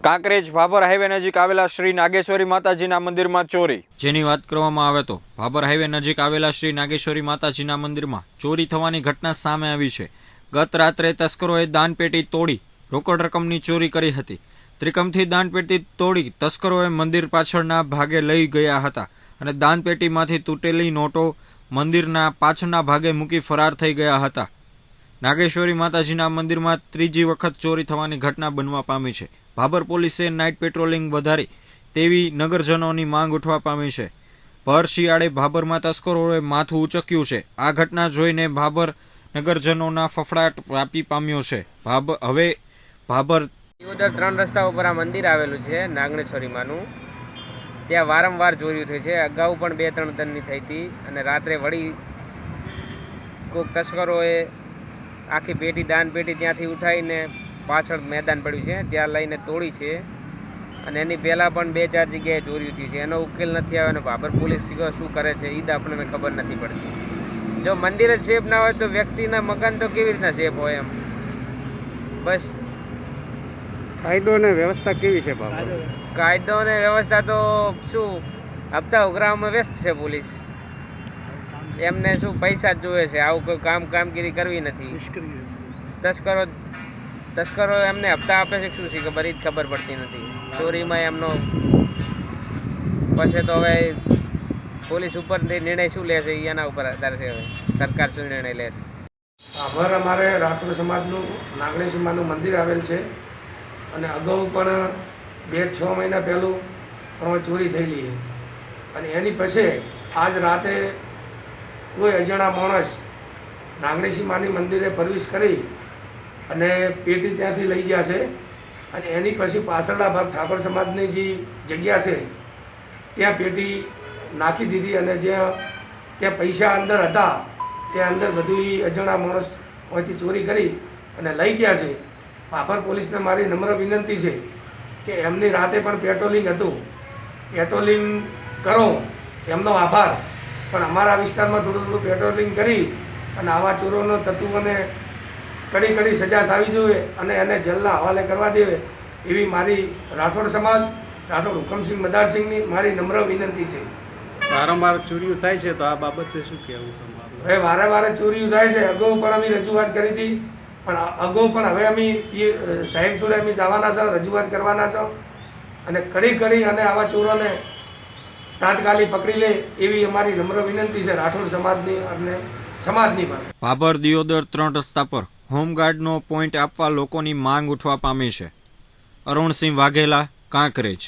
Kankrej Bhabhar highway નજીક આવેલા શ્રી નાગેશ્વરી માતાજીના મંદિરમાં ચોરી। જેની વાત કરવામાં આવે તો ભાભર હાઈવે નજીક આવેલા શ્રી નાગેશ્વરી માતાજીના મંદિરમાં ચોરી થવાની ઘટના સામે આવી છે। ગત રાત્રે તસ્કરોએ દાનપેટી તોડી રોકડ રકમની ચોરી કરી હતી। ત્રિકમથી દાનપેટી તોડી તસ્કરોએ મંદિર પાછળના ભાગે લઈ ગયા હતા અને દાનપેટીમાંથી તૂટેલી નોટો મંદિરના પાછળના ભાગે મૂકી ફરાર થઈ ગયા હતા। નાગેશ્વરી માતાજીના મંદિરમાં ત્રીજી વખત ચોરી થવાની ઘટના બનવા પામી છે। ભાભર પોલીસે નાઇટ પેટ્રોલિંગ વધારી તેવી નગરજનોની માંગ ઉઠવા પામી છે। ભર શિયાળે ભાભરમાં તસ્કરોએ માથું ઉચક્યું છે। આ ઘટના જોઈને ભાભર નગરજનોના ફફડાટ વ્યાપી પામ્યો છે। હવે ભાભર ઉધર 3 રસ્તા ઉપર આ મંદિર આવેલું છે નાગેશ્વરી માનું। ત્યાં વારંવાર ચોરીઓ થઈ છે। અગાઉ પણ 2-3 દનની થઈ હતી અને રાત્રે વળી કોઈક તસ્કરોએ આખી પેટી દાન પેટી ત્યાંથી ઉઠાવીને પાછળ મેદાન પડ્યું છે ત્યાં લઈને તોડી છે અને એની પહેલાં પણ 2-4 જગ્યાએ ચોરીઓ થઈ છે। એનો ઉકેલ નથી આવ્યો અને ભાભર પોલીસ શું કરે છે એ આપણને ખબર નથી પડતી। જો મંદિર જ સેફ ના હોય તો વ્યક્તિના મકાન તો કેવી રીતના સેફ હોય એમ। બસ કાયદો અને વ્યવસ્થા કેવી છે ભાભર? કાયદો અને વ્યવસ્થા તો શું હપ્તા ઉઘરાવવામાં વ્યસ્ત છે પોલીસ। એમને શું પૈસા જ જોવે છે, આવું કોઈ કામગીરી કરવી નથી। તસ્કરો એમને હપ્તા આપે છે શું છે ખબર, જ ખબર પડતી નથી। ચોરીમાં એમનો પછી તો હવે પોલીસ ઉપરથી નિર્ણય શું લે છે એના ઉપર આધાર છે। હવે સરકાર શું નિર્ણય લે છે। ભાભર અમારે રાઠોડ સમાજનું નાગેશ્વરી માનું મંદિર આવેલ છે અને અગાઉ પણ 2-6 મહિના પહેલું પણ ચોરી થયેલી છે અને એની પછી આજ રાતે કોઈ અજાણા માણસ નાગેશ્વરી માની મંદિરે પ્રવેશ કરી અને પેટી ત્યાંથી લઈ ગયા છે અને એની પછી પાછળના ભાગ ઠાકોર સમાજની જે જગ્યા છે ત્યાં પેટી નાખી દીધી અને ત્યાં પૈસા અંદર હતા ત્યાં અંદર બધું અજાણા માણસ અહીંથી ચોરી કરી અને લઈ ગયા છે। ભાભર પોલીસને મારી નમ્ર વિનંતી છે કે એમની રાતે પણ પેટ્રોલિંગ હતું, પેટ્રોલિંગ કરો, એમનો આભાર, પણ અમારા વિસ્તારમાં થોડું પેટ્રોલિંગ કરી અને આવા ચોરોનો તત્વોને કડી સજા થવી જોઈએ અને એને જેલના હવાલે કરવા દેવે એવી મારી રાઠોડ સમાજ રાઠોડ હુકમસિંહ મદારસિંહની મારી નમ્ર વિનંતી છે। વારંવાર ચોરીઓ થાય છે તો આ બાબતે શું કહેવું તમારું? હવે વારે ચોરીઓ થાય છે। અગાઉ પણ અમે રજૂઆત કરી હતી પણ અગાઉ પણ હવે અમે સાહેબ જોડે અમે જવાના છો, રજૂઆત કરવાના છો અને કડી અને આવા ચોરોને તાત્કાલિક પકડી લે એવી અમારી નમ્ર વિનંતી છે રાઠોડ સમાજની અને સમાજની પણ। ભાભર દિયોદર 3 રસ્તા પર હોમગાર્ડનો પોઈન્ટ આપવા લોકોની માંગ ઉઠવા પામી છે। અરુણસિંહ વાઘેલા, કાંકરેજ।